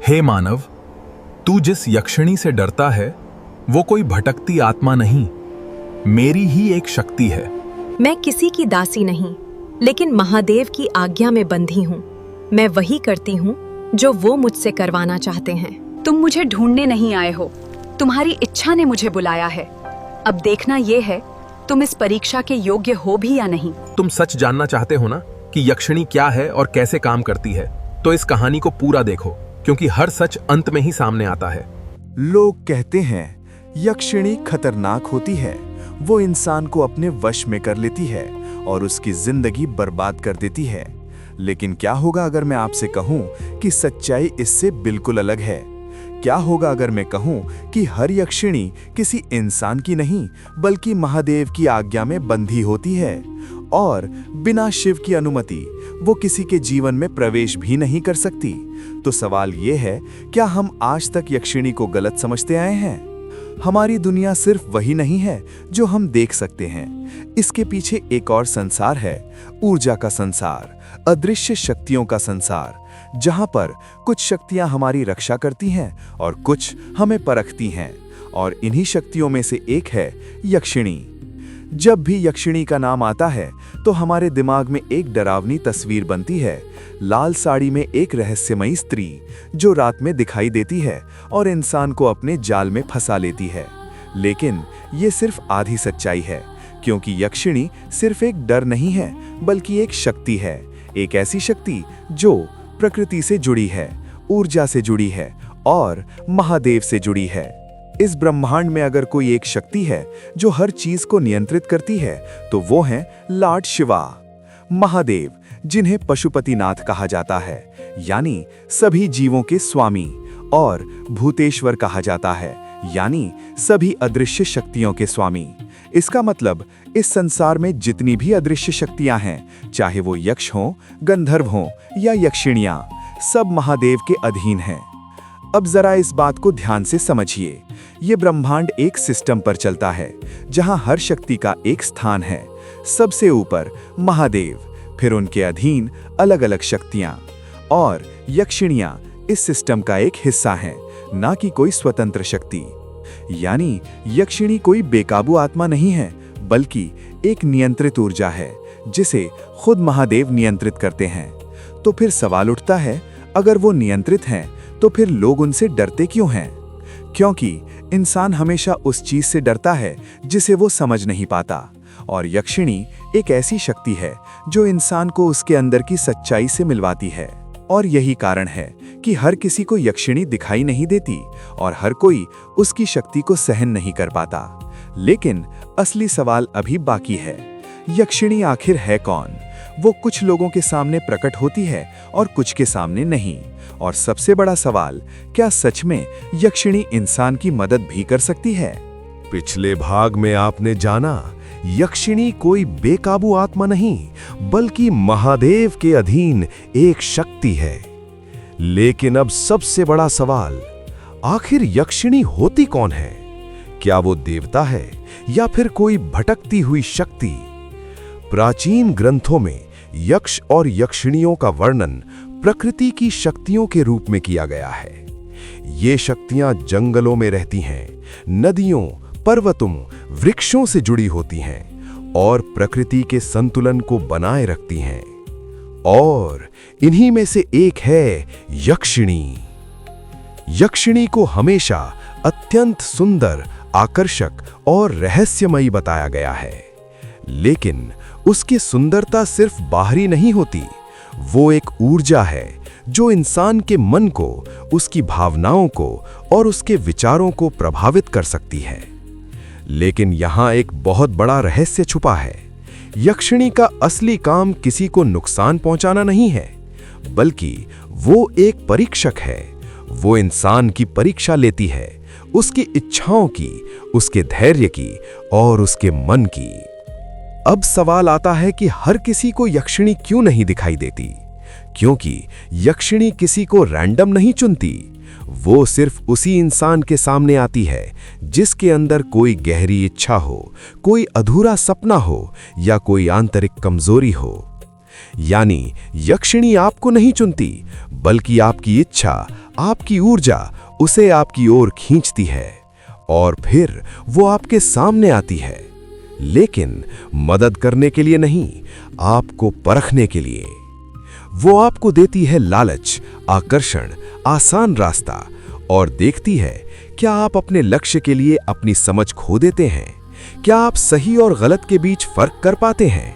हे मानव, तू जिस यक्षिणी से डरता है वो कोई भटकती आत्मा नहीं, मेरी ही एक शक्ति है। मैं किसी की दासी नहीं, लेकिन महादेव की आज्ञा में बंधी हूँ। मैं वही करती हूँ जो वो मुझसे करवाना चाहते हैं। तुम मुझे ढूंढने नहीं आए हो, तुम्हारी इच्छा ने मुझे बुलाया है। अब देखना ये है तुम इस परीक्षा के योग्य हो भी या नहीं। तुम सच जानना चाहते हो ना कि यक्षिणी क्या है और कैसे काम करती है, तो इस कहानी को पूरा देखो, क्योंकि हर सच अंत में ही सामने आता है। लोग कहते हैं यक्षिणी खतरनाक होती है, वो इंसान को अपने वश में कर लेती है और उसकी जिंदगी बर्बाद कर देती है। लेकिन क्या होगा अगर मैं आपसे कहूं कि सच्चाई इससे बिल्कुल अलग है? क्या होगा अगर मैं कहूं कि हर यक्षिणी किसी इंसान की नहीं बल्कि महादेव की आज्ञा में बंधी होती है और बिना शिव की अनुमति वो किसी के जीवन में प्रवेश भी नहीं कर सकती? तो सवाल ये है, क्या हम आज तक यक्षिणी को गलत समझते आए हैं? हमारी दुनिया सिर्फ वही नहीं है जो हम देख सकते हैं। इसके पीछे एक और संसार है, ऊर्जा का संसार, अदृश्य शक्तियों का संसार, जहां पर कुछ शक्तियां हमारी रक्षा करती हैं और कुछ हमें परखती हैं। और इन्हीं शक्तियों में से एक है यक्षिणी। जब भी यक्षिणी का नाम आता है तो हमारे दिमाग में एक डरावनी तस्वीर बनती है, लाल साड़ी में एक रहस्यमयी स्त्री जो रात में दिखाई देती है और इंसान को अपने जाल में फंसा लेती है। लेकिन ये सिर्फ आधी सच्चाई है, क्योंकि यक्षिणी सिर्फ एक डर नहीं है बल्कि एक शक्ति है। एक ऐसी शक्ति जो प्रकृति से जुड़ी है, ऊर्जा से जुड़ी है और महादेव से जुड़ी है। इस ब्रह्मांड में अगर कोई एक शक्ति है जो हर चीज को नियंत्रित करती है तो वो है लॉर्ड शिवा, महादेव, जिन्हें पशुपतिनाथ कहा जाता है, यानी सभी जीवों के स्वामी, और भूतेश्वर कहा जाता है, यानी सभी अदृश्य शक्तियों के स्वामी। इसका मतलब इस संसार में जितनी भी अदृश्य शक्तियां हैं, चाहे वो यक्ष हों, गंधर्व हों या यक्षिणियां, सब महादेव के अधीन हैं। अब जरा इस बात को ध्यान से समझिए। ये ब्रह्मांड एक सिस्टम पर चलता है जहां हर शक्ति का एक स्थान है। सबसे ऊपर महादेव, फिर उनके अधीन अलग अलग शक्तियां, और यक्षिणियां इस सिस्टम का एक हिस्सा हैं, ना कि कोई स्वतंत्र शक्ति। यानी यक्षिणी कोई बेकाबू आत्मा नहीं है, बल्कि एक नियंत्रित ऊर्जा है जिसे खुद महादेव नियंत्रित करते हैं। तो फिर सवाल उठता है, अगर वो नियंत्रित हैं तो फिर लोग उनसे डरते क्यों हैं? क्योंकि इंसान हमेशा उस चीज से डरता है जिसे वो समझ नहीं पाता, और यक्षिणी एक ऐसी शक्ति है जो इंसान को उसके अंदर की सच्चाई से मिलवाती है। और यही कारण है कि हर किसी को यक्षिणी दिखाई नहीं देती और हर कोई उसकी शक्ति को सहन नहीं कर पाता। लेकिन असली सवाल अभी बाकी है, यक्षिणी आखिर है कौन? वो कुछ लोगों के सामने प्रकट होती है और कुछ के सामने नहीं। और सबसे बड़ा सवाल, क्या सच में यक्षिणी इंसान की मदद भी कर सकती है? पिछले भाग में आपने जाना, यक्षिणी कोई बेकाबू आत्मा नहीं बल्कि महादेव के अधीन एक शक्ति है। लेकिन अब सबसे बड़ा सवाल, आखिर यक्षिणी होती कौन है? क्या वो देवता है या फिर कोई भटकती हुई शक्ति? प्राचीन ग्रंथों में यक्ष और यक्षिणियों का वर्णन प्रकृति की शक्तियों के रूप में किया गया है। ये शक्तियां जंगलों में रहती हैं, नदियों, पर्वतों, वृक्षों से जुड़ी होती हैं और प्रकृति के संतुलन को बनाए रखती हैं। और इन्हीं में से एक है यक्षिणी। यक्षिणी को हमेशा अत्यंत सुंदर, आकर्षक और रहस्यमयी बताया गया है। लेकिन उसकी सुंदरता सिर्फ बाहरी नहीं होती, वो एक ऊर्जा है जो इंसान के मन को, उसकी भावनाओं को और उसके विचारों को प्रभावित कर सकती है। लेकिन यहाँ एक बहुत बड़ा रहस्य छुपा है। यक्षिणी का असली काम किसी को नुकसान पहुंचाना नहीं है, बल्कि वो एक परीक्षक है। वो इंसान की परीक्षा लेती है, उसकी इच्छाओं की, उसके धैर्य की और उसके मन की। अब सवाल आता है कि हर किसी को यक्षिणी क्यों नहीं दिखाई देती? क्योंकि यक्षिणी किसी को रैंडम नहीं चुनती। वो सिर्फ उसी इंसान के सामने आती है जिसके अंदर कोई गहरी इच्छा हो, कोई अधूरा सपना हो या कोई आंतरिक कमजोरी हो। यानी यक्षिणी आपको नहीं चुनती, बल्कि आपकी इच्छा, आपकी ऊर्जा उसे आपकी ओर खींचती है और फिर वो आपके सामने आती है, लेकिन मदद करने के लिए नहीं, आपको परखने के लिए। वो आपको देती है लालच, आकर्षण, आसान रास्ता और देखती है क्या आप अपने लक्ष्य के लिए अपनी समझ खो देते हैं, क्या आप सही और गलत के बीच फर्क कर पाते हैं।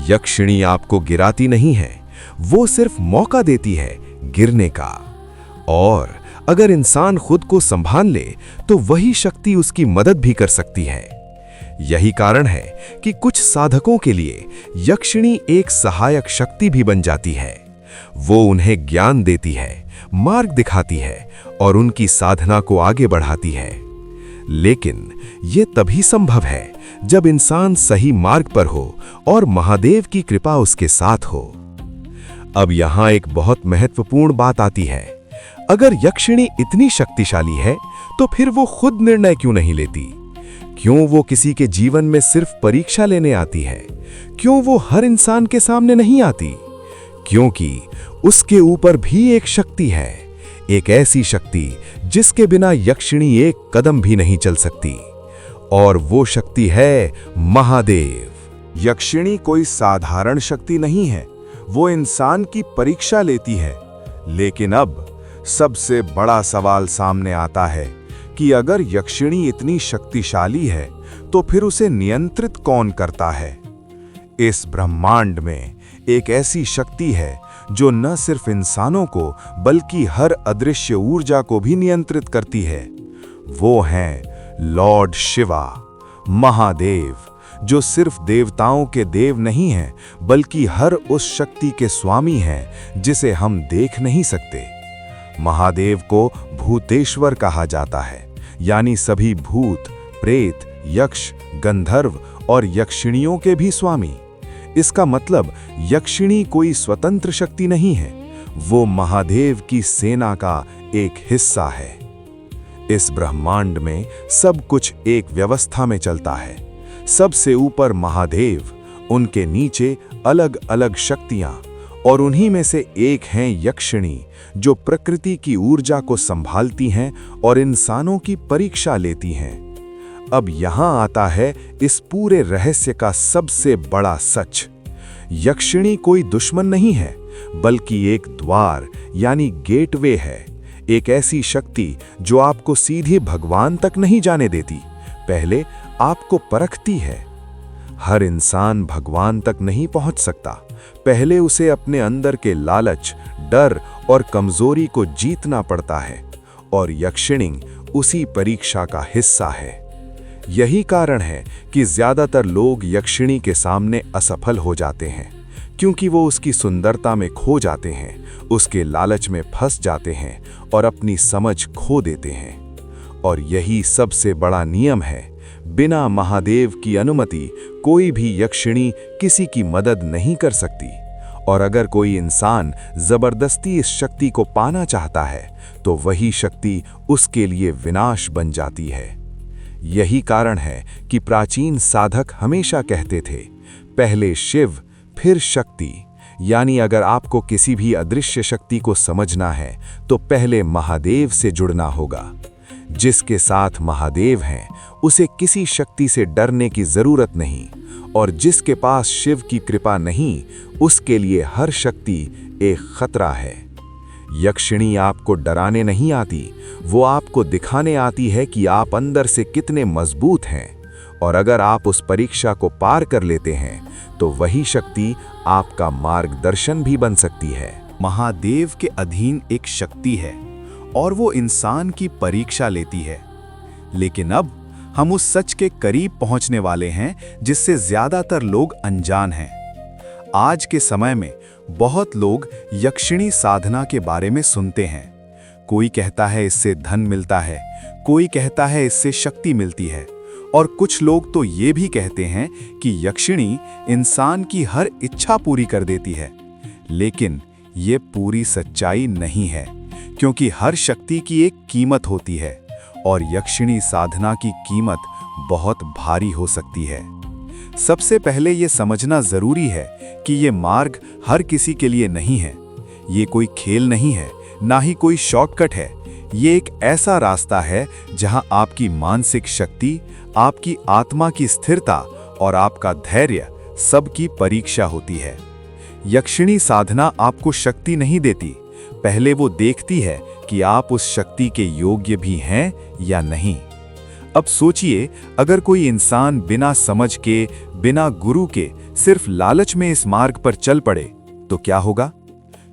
यक्षिणी आपको गिराती नहीं है, वो सिर्फ मौका देती है गिरने का। और अगर इंसान खुद को संभाल ले तो वही शक्ति उसकी मदद भी कर सकती है। यही कारण है कि कुछ साधकों के लिए यक्षिणी एक सहायक शक्ति भी बन जाती है। वो उन्हें ज्ञान देती है, मार्ग दिखाती है और उनकी साधना को आगे बढ़ाती है। लेकिन ये तभी संभव है जब इंसान सही मार्ग पर हो और महादेव की कृपा उसके साथ हो। अब यहाँ एक बहुत महत्वपूर्ण बात आती है। अगर यक्षिणी इतनी शक्तिशाली है तो फिर वो खुद निर्णय क्यों नहीं लेती? क्यों वो किसी के जीवन में सिर्फ परीक्षा लेने आती है? क्यों वो हर इंसान के सामने नहीं आती? क्योंकि उसके ऊपर भी एक शक्ति है, एक ऐसी शक्ति जिसके बिना यक्षिणी एक कदम भी नहीं चल सकती, और वो शक्ति है महादेव। यक्षिणी कोई साधारण शक्ति नहीं है, वो इंसान की परीक्षा लेती है। लेकिन अब सबसे बड़ा सवाल सामने आता है कि अगर यक्षिणी इतनी शक्तिशाली है तो फिर उसे नियंत्रित कौन करता है? इस ब्रह्मांड में एक ऐसी शक्ति है जो न सिर्फ इंसानों को बल्कि हर अदृश्य ऊर्जा को भी नियंत्रित करती है। वो हैं लॉर्ड शिवा, महादेव, जो सिर्फ देवताओं के देव नहीं हैं बल्कि हर उस शक्ति के स्वामी हैं जिसे हम देख नहीं सकते। महादेव को भूतेश्वर कहा जाता है, यानी सभी भूत, प्रेत, यक्ष, गंधर्व और यक्षिणियों के भी स्वामी। इसका मतलब यक्षिणी कोई स्वतंत्र शक्ति नहीं है, वो महादेव की सेना का एक हिस्सा है। इस ब्रह्मांड में सब कुछ एक व्यवस्था में चलता है। सबसे ऊपर महादेव, उनके नीचे अलग अलग शक्तियां, और उन्हीं में से एक हैं यक्षिणी, जो प्रकृति की ऊर्जा को संभालती हैं और इंसानों की परीक्षा लेती हैं। अब यहां आता है इस पूरे रहस्य का सबसे बड़ा सच। यक्षिणी कोई दुश्मन नहीं है, बल्कि एक द्वार यानी गेटवे है, एक ऐसी शक्ति जो आपको सीधे भगवान तक नहीं जाने देती, पहले आपको परखती है। हर इंसान भगवान तक नहीं पहुंच सकता, पहले उसे अपने अंदर के लालच, डर और कमजोरी को जीतना पड़ता है, और यक्षिणी उसी परीक्षा का हिस्सा है। यही कारण है कि ज्यादातर लोग यक्षिणी के सामने असफल हो जाते हैं, क्योंकि वो उसकी सुंदरता में खो जाते हैं, उसके लालच में फंस जाते हैं और अपनी समझ खो देते हैं। और यही सबसे बड़ा नियम है, बिना महादेव की अनुमति कोई भी यक्षिणी किसी की मदद नहीं कर सकती। और अगर कोई इंसान जबरदस्ती इस शक्ति को पाना चाहता है तो वही शक्ति उसके लिए विनाश बन जाती है। यही कारण है कि प्राचीन साधक हमेशा कहते थे, पहले शिव फिर शक्ति, यानी अगर आपको किसी भी अदृश्य शक्ति को समझना है तो पहले महादेव से जुड़ना होगा। जिसके साथ महादेव हैं उसे किसी शक्ति से डरने की जरूरत नहीं, और जिसके पास शिव की कृपा नहीं उसके लिए हर शक्ति एक खतरा है। यक्षिणी आपको डराने नहीं आती, वो आपको दिखाने आती है कि आप अंदर से कितने मजबूत हैं, और अगर आप उस परीक्षा को पार कर लेते हैं तो वही शक्ति आपका मार्गदर्शन भी बन सकती है। महादेव के अधीन एक शक्ति है और वो इंसान की परीक्षा लेती है। लेकिन अब हम उस सच के करीब पहुंचने वाले हैं जिससे ज्यादातर लोग अनजान हैं। आज के समय में बहुत लोग यक्षिणी साधना के बारे में सुनते हैं। कोई कहता है इससे धन मिलता है, कोई कहता है इससे शक्ति मिलती है, और कुछ लोग तो ये भी कहते हैं कि यक्षिणी इंसान की हर इच्छा पूरी कर देती है। लेकिन ये पूरी सच्चाई नहीं है, क्योंकि हर शक्ति की एक कीमत होती है, और यक्षिणी साधना की कीमत बहुत भारी हो सकती है। सबसे पहले ये समझना जरूरी है कि ये मार्ग हर किसी के लिए नहीं है। ये कोई खेल नहीं है, ना ही कोई शॉर्टकट है। ये एक ऐसा रास्ता है जहां आपकी मानसिक शक्ति, आपकी आत्मा की स्थिरता और आपका धैर्य सबकी परीक्षा होती है। यक्षिणी साधना आपको शक्ति नहीं देती, पहले वो देखती है कि आप उस शक्ति के योग्य भी हैं या नहीं। अब सोचिए, अगर कोई इंसान बिना समझ के, बिना गुरु के, सिर्फ लालच में इस मार्ग पर चल पड़े तो क्या होगा?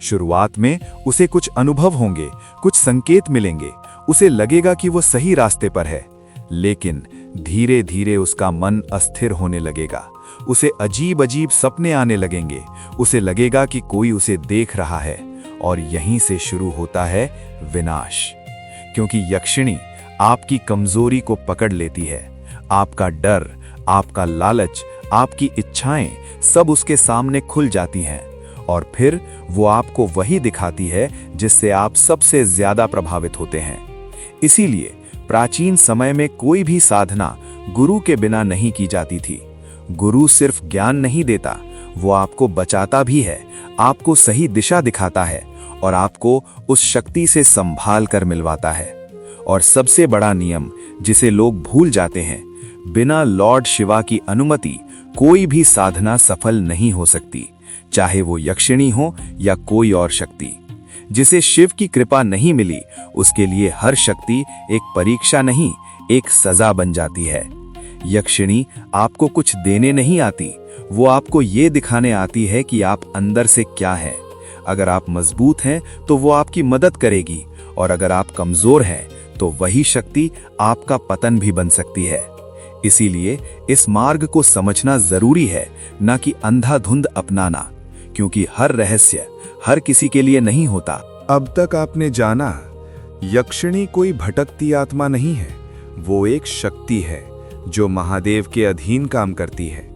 शुरुआत में उसे कुछ अनुभव होंगे, कुछ संकेत मिलेंगे, उसे लगेगा कि वो सही रास्ते पर है। लेकिन धीरे धीरे उसका मन अस्थिर होने लगेगा, उसे अजीब अजीब सपने आने लगेंगे, उसे लगेगा कि कोई उसे देख रहा है। और यहीं से शुरू होता है विनाश। क्योंकि यक्षिणी आपकी कमजोरी को पकड़ लेती है। आपका डर, आपका लालच, आपकी इच्छाएं सब उसके सामने खुल जाती हैं और फिर वो आपको वही दिखाती है जिससे आप सबसे ज्यादा प्रभावित होते हैं। इसीलिए प्राचीन समय में कोई भी साधना गुरु के बिना नहीं की जाती थी। गुरु सिर्फ ज्ञान नहीं देता, वो आपको बचाता भी है, आपको सही दिशा दिखाता है और आपको उस शक्ति से संभाल कर मिलवाता है। और सबसे बड़ा नियम जिसे लोग भूल जाते हैं, बिना लॉर्ड शिवा की अनुमति कोई भी साधना सफल नहीं हो सकती, चाहे वो यक्षिणी हो या कोई और शक्ति। जिसे शिव की कृपा नहीं मिली, उसके लिए हर शक्ति एक परीक्षा नहीं, एक सजा बन जाती है। यक्षिणी आपको कुछ देने नहीं आती, वो आपको ये दिखाने आती है कि आप अंदर से क्या हैं। अगर आप मजबूत हैं तो वो आपकी मदद करेगी, और अगर आप कमजोर हैं तो वही शक्ति आपका पतन भी बन सकती है। इसीलिए इस मार्ग को समझना जरूरी है, ना कि अंधाधुंध अपनाना, क्योंकि हर रहस्य हर किसी के लिए नहीं होता। अब तक आपने जाना, यक्षिणी कोई भटकती आत्मा नहीं है, वो एक शक्ति है जो महादेव के अधीन काम करती है।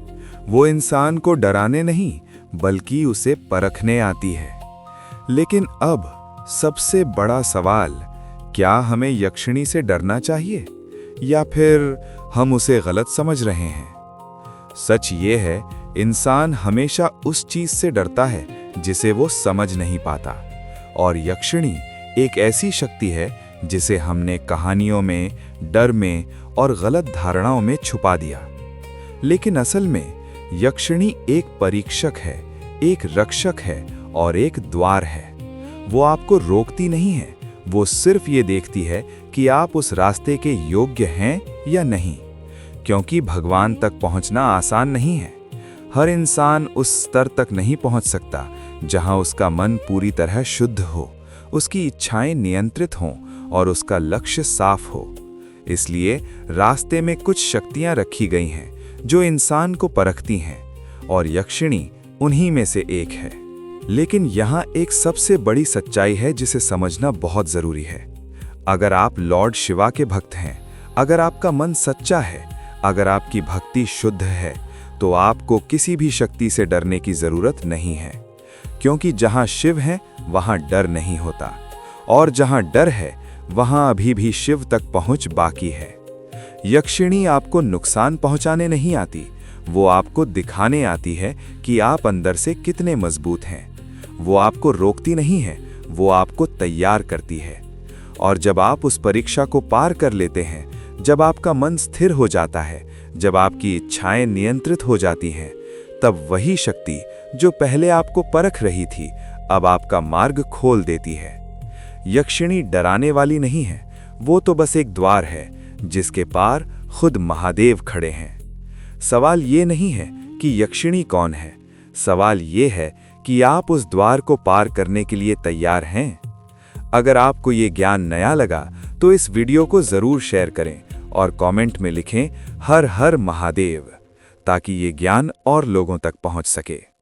वो इंसान को डराने नहीं बल्कि उसे परखने आती है। लेकिन अब सबसे बड़ा सवाल, क्या हमें यक्षिणी से डरना चाहिए या फिर हम उसे गलत समझ रहे हैं? सच ये है, इंसान हमेशा उस चीज से डरता है जिसे वो समझ नहीं पाता, और यक्षिणी एक ऐसी शक्ति है जिसे हमने कहानियों में, डर में और गलत धारणाओं में छुपा दिया। लेकिन असल में यक्षिणी एक परीक्षक है, एक रक्षक है और एक द्वार है। वो आपको रोकती नहीं है, वो सिर्फ ये देखती है कि आप उस रास्ते के योग्य हैं या नहीं। क्योंकि भगवान तक पहुंचना आसान नहीं है। हर इंसान उस स्तर तक नहीं पहुंच सकता जहां उसका मन पूरी तरह शुद्ध हो, उसकी इच्छाएं नियंत्रित हों और उसका लक्ष्य साफ हो। इसलिए रास्ते में कुछ शक्तियां रखी गई हैं जो इंसान को परखती हैं, और यक्षिणी उन्हीं में से एक है। लेकिन यहाँ एक सबसे बड़ी सच्चाई है जिसे समझना बहुत जरूरी है। अगर आप लॉर्ड शिवा के भक्त हैं, अगर आपका मन सच्चा है, अगर आपकी भक्ति शुद्ध है, तो आपको किसी भी शक्ति से डरने की जरूरत नहीं है। क्योंकि जहां शिव है वहां डर नहीं होता, और जहां डर है वहां अभी भी शिव तक पहुंच बाकी है। यक्षिणी आपको नुकसान पहुंचाने नहीं आती, वो आपको दिखाने आती है कि आप अंदर से कितने मजबूत हैं। वो आपको रोकती नहीं है, वो आपको तैयार करती है। और जब आप उस परीक्षा को पार कर लेते हैं, जब आपका मन स्थिर हो जाता है, जब आपकी इच्छाएं नियंत्रित हो जाती हैं, तब वही शक्ति जो पहले आपको परख रही थी, अब आपका मार्ग खोल देती है। यक्षिणी डराने वाली नहीं है, वो तो बस एक द्वार है जिसके पार खुद महादेव खड़े हैं। सवाल ये नहीं है कि यक्षिणी कौन है, सवाल ये है कि आप उस द्वार को पार करने के लिए तैयार हैं। अगर आपको ये ज्ञान नया लगा तो इस वीडियो को जरूर शेयर करें और कमेंट में लिखें हर हर महादेव, ताकि ये ज्ञान और लोगों तक पहुंच सके।